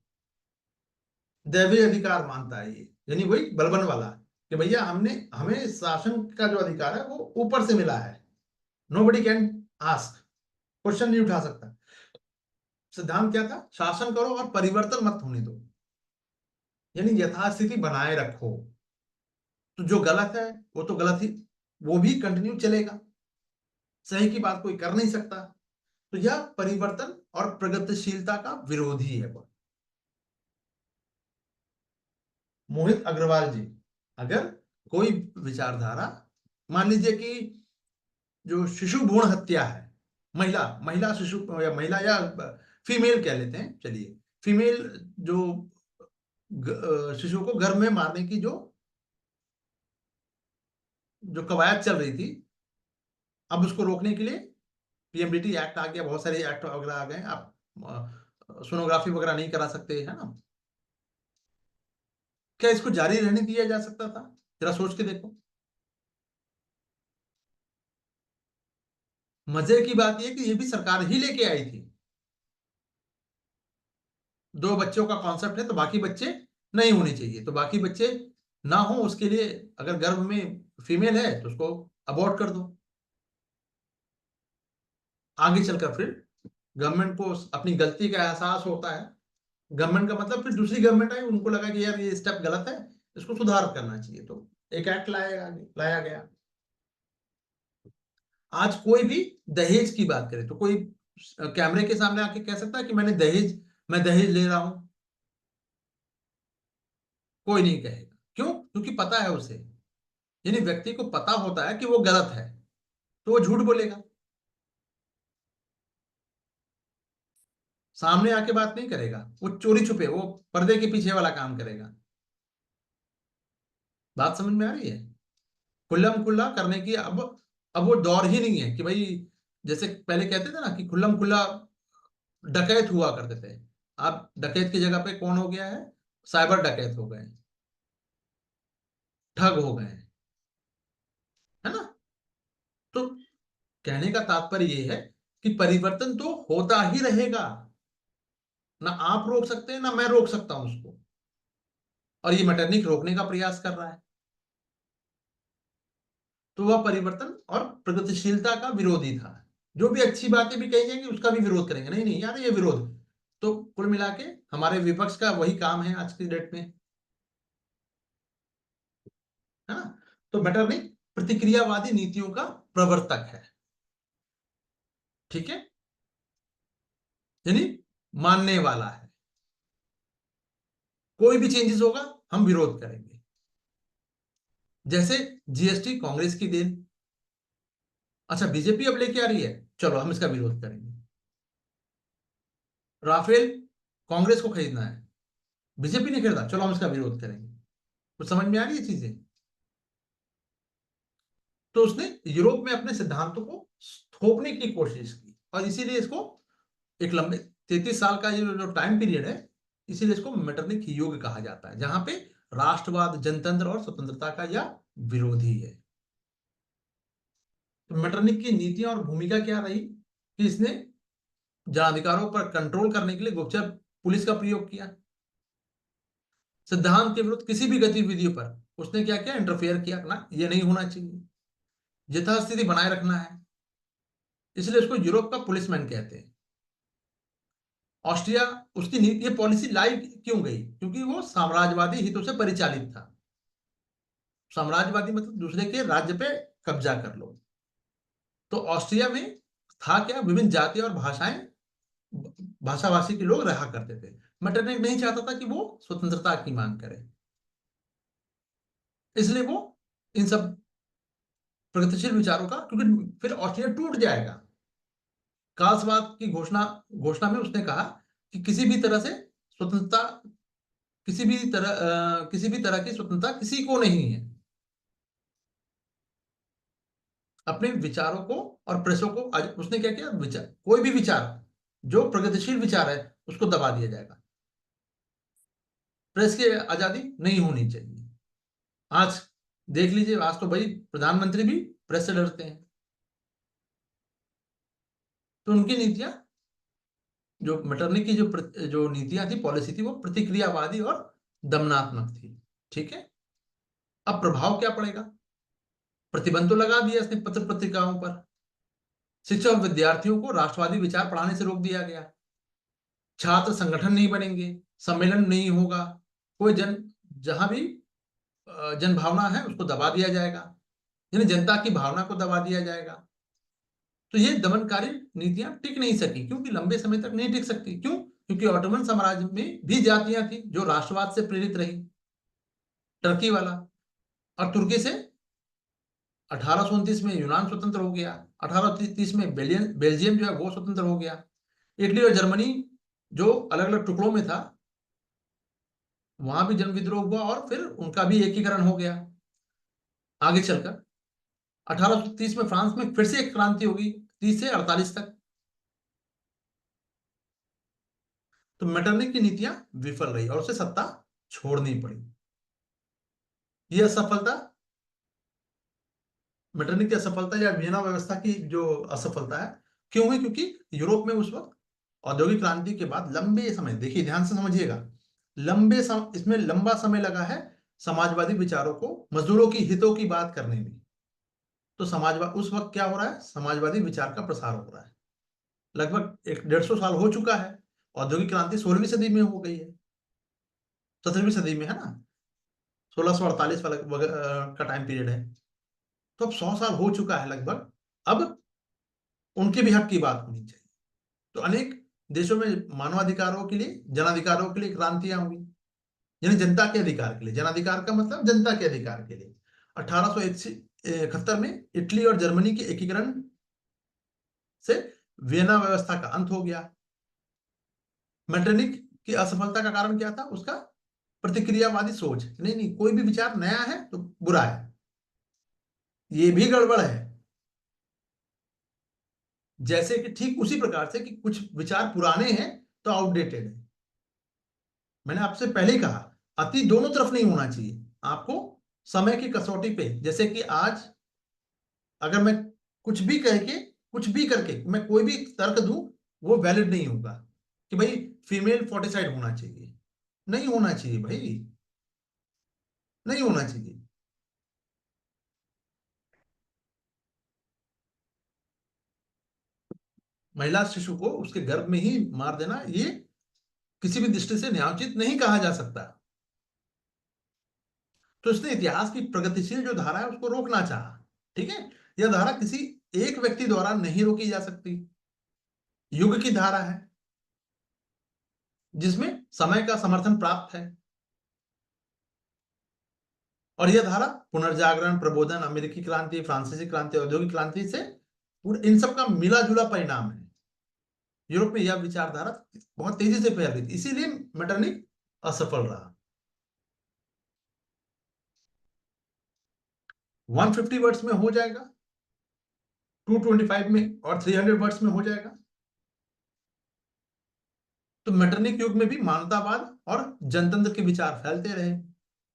दैवीय अधिकार मानता है ये, यानी वही बलबन वाला, कि भैया हमें शासन का जो अधिकार है वो ऊपर से मिला है। नोबडी कैन आस्क, क्वेश्चन नहीं उठा सकता। सिद्धांत क्या था? शासन करो और परिवर्तन मत होने दो, यानी यथास्थिति बनाए रखो। तो जो गलत है वो तो गलत ही, वो भी कंटिन्यू चलेगा, सही की बात कोई कर नहीं सकता। तो यह परिवर्तन और प्रगतिशीलता का विरोधी है वो। मोहित अग्रवाल जी, अगर कोई विचारधारा, मान लीजिए कि जो शिशु भ्रूण हत्या है, महिला महिला शिशु, या महिला, या फीमेल कह लेते हैं, चलिए फीमेल, जो शिशु को गर्भ में मारने की जो जो कवायद चल रही थी, अब उसको रोकने के लिए पीएमडीटी एक्ट आ गया, बहुत सारे एक्ट वगैरह आ गए। आप सोनोग्राफी वगैरह नहीं करा सकते, है ना? क्या इसको जारी रहने दिया जा सकता था? जरा सोच के देखो। मजे की बात यह कि ये भी सरकार ही लेके आई थी। 2 बच्चों का कॉन्सेप्ट है तो बाकी बच्चे नहीं होने चाहिए, तो बाकी बच्चे ना हो उसके लिए, अगर गर्भ में फीमेल है तो उसको अबॉर्ट कर दो। आगे चलकर फिर गवर्नमेंट को अपनी गलती का एहसास होता है। गवर्नमेंट का मतलब फिर दूसरी गवर्नमेंट आई, उनको लगा कि यार ये स्टेप गलत है, इसको सुधार करना चाहिए, तो एक एक्ट लाया गया। आज कोई भी दहेज की बात करे तो कोई कैमरे के सामने आके कह सकता है कि मैं दहेज ले रहा हूं? कोई नहीं कहेगा। क्यों? क्योंकि पता है उसे, यानी व्यक्ति को पता होता है कि वो गलत है, तो वो झूठ बोलेगा, सामने आके बात नहीं करेगा, वो चोरी छुपे, वो पर्दे के पीछे वाला काम करेगा। बात समझ में आ रही है? खुल्लम खुल्ला करने की अब वो दौर ही नहीं है कि भाई, जैसे पहले कहते थे ना कि खुल्लम खुल्ला डकैत हुआ करते थे, आप डकैत की जगह पे कौन हो गया है? साइबर डकैत हो गए, ठग हो गए, है ना? तो कहने का तात्पर्य ये है कि परिवर्तन तो होता ही रहेगा, ना आप रोक सकते हैं ना मैं रोक सकता हूं उसको। और ये मेटरनिक रोकने का प्रयास कर रहा है, तो वह परिवर्तन और प्रगतिशीलता का विरोधी था। जो भी अच्छी बातें भी कही जाएंगी उसका भी विरोध करेंगे, नहीं नहीं यार ये विरोध। तो कुल मिला के हमारे विपक्ष का वही काम है आज की डेट में, है ना? तो मेटरनिक प्रतिक्रियावादी नीतियों का प्रवर्तक है, ठीक है, यानी मानने वाला है। कोई भी चेंजेस होगा हम विरोध करेंगे। जैसे जीएसटी कांग्रेस की देन, अच्छा बीजेपी अब लेके आ रही है, चलो हम इसका विरोध करेंगे। राफेल कांग्रेस को खरीदना है, बीजेपी ने खरीदा, चलो हम इसका विरोध करेंगे। कुछ समझ में आ रही है चीजें? तो उसने यूरोप में अपने सिद्धांतों को थोपने की कोशिश की, और इसीलिए इसको एक लंबे 33 साल का ये जो टाइम पीरियड है, इसीलिए इसको मेटरनिक युग कहा जाता है, जहां पे राष्ट्रवाद, जनतंत्र और स्वतंत्रता का यह विरोधी है। तो मेटरनिक की नीतियां और भूमिका क्या रही कि इसने जनाधिकारों पर कंट्रोल करने के लिए गुप्तचर पुलिस का प्रयोग किया। सिद्धांत के विरुद्ध किसी भी गतिविधियों पर उसने क्या किया? इंटरफेयर किया, ना ये नहीं होना चाहिए, यथास्थिति बनाए रखना है। इसलिए उसको यूरोप का पुलिसमैन कहते हैं। ऑस्ट्रिया, उसकी ये पॉलिसी लाई क्यों गई? क्योंकि वो साम्राज्यवादी हितों से परिचालित था। साम्राज्यवादी मतलब दूसरे के राज्य पे कब्जा कर लो। तो ऑस्ट्रिया में था क्या? विभिन्न जाति और भाषाएं, भाषाभाषी के लोग रहा करते थे। मेटरनिक नहीं चाहता था कि वो स्वतंत्रता की मांग करे, इसलिए वो इन सब प्रगतिशील विचारों का, क्योंकि फिर ऑस्ट्रिया टूट जाएगा। काल्सवाद की घोषणा घोषणा में उसने कहा कि किसी भी तरह से स्वतंत्रता, किसी भी तरह की स्वतंत्रता किसी को नहीं है। अपने विचारों को और प्रेसों को उसने क्या किया? विचार, कोई भी विचार जो प्रगतिशील विचार है उसको दबा दिया जाएगा। प्रेस की आजादी नहीं होनी चाहिए। आज देख लीजिए, आज तो भाई प्रधानमंत्री भी प्रेस से डरते हैं। तो उनकी नीतियां, जो मेटरनिक की जो नीतियां थी, पॉलिसी थी, वो प्रतिक्रियावादी और दमनात्मक थी, ठीक है। अब प्रभाव क्या पड़ेगा? प्रतिबंध तो लगा दिया इसने पत्र पत्रिकाओं पर। शिक्षक और विद्यार्थियों को राष्ट्रवादी विचार पढ़ाने से रोक दिया गया। छात्र संगठन नहीं बनेंगे, सम्मेलन नहीं होगा, कोई जहां भी जन भावना है उसको दबा दिया जाएगा, यानी जनता की भावना को दबा दिया जाएगा। तो ये दमनकारी नीतियां टिक नहीं सकी, क्योंकि लंबे समय तक नहीं टिक सकती। क्यों? क्योंकि ऑटोमन साम्राज्य में भी जातियां थी जो राष्ट्रवाद से प्रेरित रही। टर्की वाला, और तुर्की से 1829 में यूनान स्वतंत्र हो गया, 1830 में बेल्जियम जो है वो स्वतंत्र हो गया। इटली और जर्मनी जो अलग अलग टुकड़ों में था, वहां भी जन विद्रोह हुआ और फिर उनका भी एकीकरण हो गया। आगे चलकर 1830 में फ्रांस में फिर से एक क्रांति होगी, 30 से 48 तक। तो मेटरनिक की नीतियां विफल रही और उसे सत्ता छोड़नी पड़ी। यह असफलता, मेटरनिक की असफलता या वियना व्यवस्था की जो असफलता है, क्यों हुई? क्योंकि यूरोप में उस वक्त औद्योगिक क्रांति के बाद लंबे समय, देखिए ध्यान से समझिएगा, इसमें लंबा समय लगा है समाजवादी विचारों को, मजदूरों की हितों की बात करने में। तो समाजवाद उस वक्त क्या हो रहा है? समाजवादी विचार का प्रसार हो रहा है। लगभग 150 साल हो चुका है। औद्योगिक क्रांति 16वीं सदी में हो गई है, 17वीं सदी में, है ना? 1648 वाला का टाइम पीरियड है। तो अब 100 साल हो चुका है लगभग। अब उनके भी हक की बात होनी चाहिए। तो अनेक देशों में मानवाधिकारों के लिए, जनाधिकारों के लिए क्रांतियां हुई, यानी जनता के अधिकार के लिए। जनाधिकार का मतलब जनता के अधिकार के लिए। 1871 में इटली और जर्मनी के एकीकरण से वियना व्यवस्था का अंत हो गया। मेटरनिक की असफलता का कारण क्या था? उसका प्रतिक्रियावादी सोच। नहीं नहीं, कोई भी विचार नया है तो बुरा है, ये भी गड़बड़ है। जैसे कि ठीक उसी प्रकार से कि कुछ विचार पुराने हैं तो आउटडेटेड है, मैंने आपसे पहले ही कहा, अति दोनों तरफ नहीं होना चाहिए। आपको समय की कसौटी पे, जैसे कि आज अगर मैं कुछ भी कह के, कुछ भी करके मैं कोई भी तर्क दूं, वो वैलिड नहीं होगा कि भाई फीमेल फोर्टिसाइड होना चाहिए। नहीं होना चाहिए भाई, नहीं होना चाहिए। महिला शिशु को उसके गर्भ में ही मार देना, ये किसी भी दृष्टि से न्यायोचित नहीं कहा जा सकता। तो इसने इतिहास की प्रगतिशील जो धारा है उसको रोकना चाहा। ठीक है, यह धारा किसी एक व्यक्ति द्वारा नहीं रोकी जा सकती। युग की धारा है जिसमें समय का समर्थन प्राप्त है। और यह धारा पुनर्जागरण, प्रबोधन, अमेरिकी क्रांति, फ्रांसीसी क्रांति, औद्योगिक क्रांति से इन सब का मिला जुला परिणाम है। यूरोप में यह विचारधारा बहुत तेजी से फैल रही थी, इसीलिए मेटरनिक असफल रहा। 150 वर्ड्स में हो जाएगा, 225 में और 300 वर्ड्स में हो जाएगा। तो मेटरनिक युग में भी मानवतावाद और जनतंत्र के विचार फैलते रहे।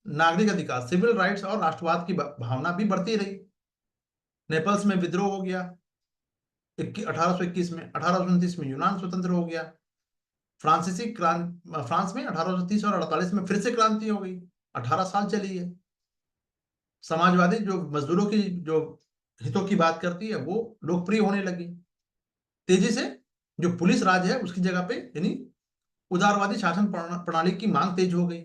नागरिक अधिकार, सिविल राइट्स और राष्ट्रवाद की भावना भी बढ़ती रही। नेपल्स में विद्रोह हो गया 1821 में, 1829 में यूनान स्वतंत्र हो गया। फ्रांसीसी क्रांति, फ्रांस में 1830 और 48 में फिर से क्रांति हो गई, 18 साल चली है। समाजवादी जो मजदूरों की जो हितों की बात करती है वो लोकप्रिय होने लगी तेजी से। जो पुलिस राज है उसकी जगह पे यानी उदारवादी शासन प्रणाली की मांग तेज हो गई,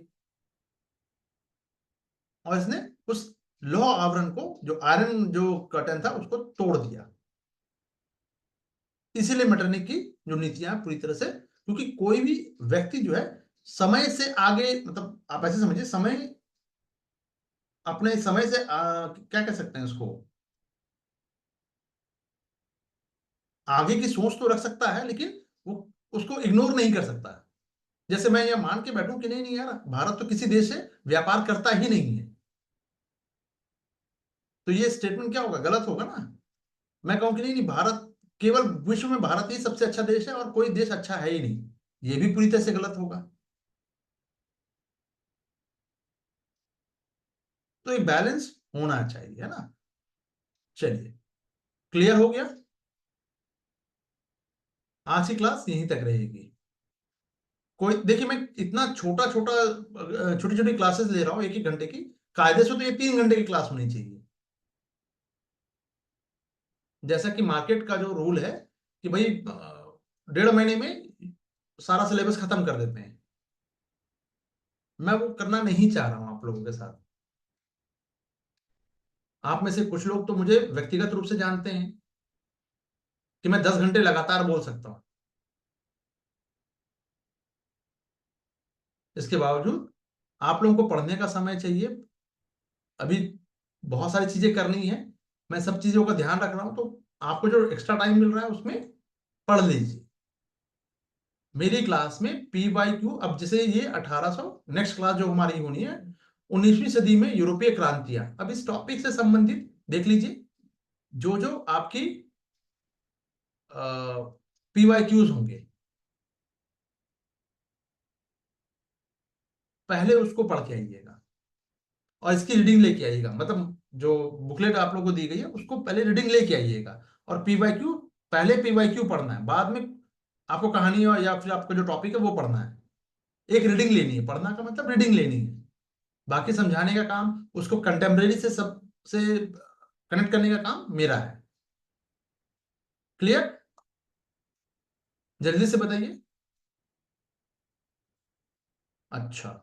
और इसने उस लौह आवरण को, जो आयरन जो कर्टन था, उसको तोड़ दिया। इसीलिए मेटरनिक की जो नीतियां पूरी तरह से, क्योंकि कोई भी व्यक्ति जो है समय से आगे, मतलब आप ऐसे समझिए, समय अपने समय से क्या कह सकते हैं उसको, आगे की सोच तो रख सकता है लेकिन वो उसको इग्नोर नहीं कर सकता। जैसे मैं ये मान के बैठूं कि नहीं नहीं यार, भारत तो किसी देश से व्यापार करता ही नहीं है, तो ये स्टेटमेंट क्या होगा, गलत होगा ना। मैं कहूं कि नहीं नहीं, भारत केवल विश्व में भारत ही सबसे अच्छा देश है और कोई देश अच्छा है ही नहीं, ये भी पूरी तरह से गलत होगा। तो एक बैलेंस होना चाहिए, है ना। चलिए, क्लियर हो गया। आज की क्लास यहीं तक रहेगी। कोई देखिए, मैं इतना छोटा छोटा छोटी छोटी क्लासेस ले रहा हूं, एक एक घंटे की। कायदे से तो ये 3 घंटे की क्लास होनी चाहिए। जैसा कि मार्केट का जो रूल है कि भाई 1.5 महीने में सारा सिलेबस खत्म कर देते हैं, मैं वो करना नहीं चाह रहा हूं आप लोगों के साथ। आप में से कुछ लोग तो मुझे व्यक्तिगत रूप से जानते हैं कि मैं 10 घंटे लगातार बोल सकता हूं। इसके बावजूद आप लोगों को पढ़ने का समय चाहिए, अभी बहुत सारी चीजें करनी है, मैं सब चीजों का ध्यान रख रहा हूं, तो आपको जो एक्स्ट्रा टाइम मिल रहा है उसमें पढ़ लीजिए। मेरी क्लास में PYQ, अब जैसे ये 1800, नेक्स्ट क्लास जो हमारी होनी है 19वीं सदी में यूरोपीय क्रांतियां, अब इस टॉपिक से संबंधित देख लीजिए। जो जो आपकी PYQs होंगे, पहले उसको पढ़ के आइएगा और इसकी रीडिंग लेके आइएगा, मतलब जो बुकलेट आप लोगों को दी गई है उसको पहले रीडिंग लेके आइएगा। और PYQ, पहले PYQ पढ़ना है, बाद में आपको कहानी या फिर आपका जो टॉपिक है वो पढ़ना है। एक रीडिंग लेनी है, पढ़ना का मतलब रीडिंग लेनी है, बाकी समझाने का काम, उसको कंटेम्प्रेरी से सब से कनेक्ट करने का काम मेरा है। क्लियर? जल्दी से बताइए। अच्छा,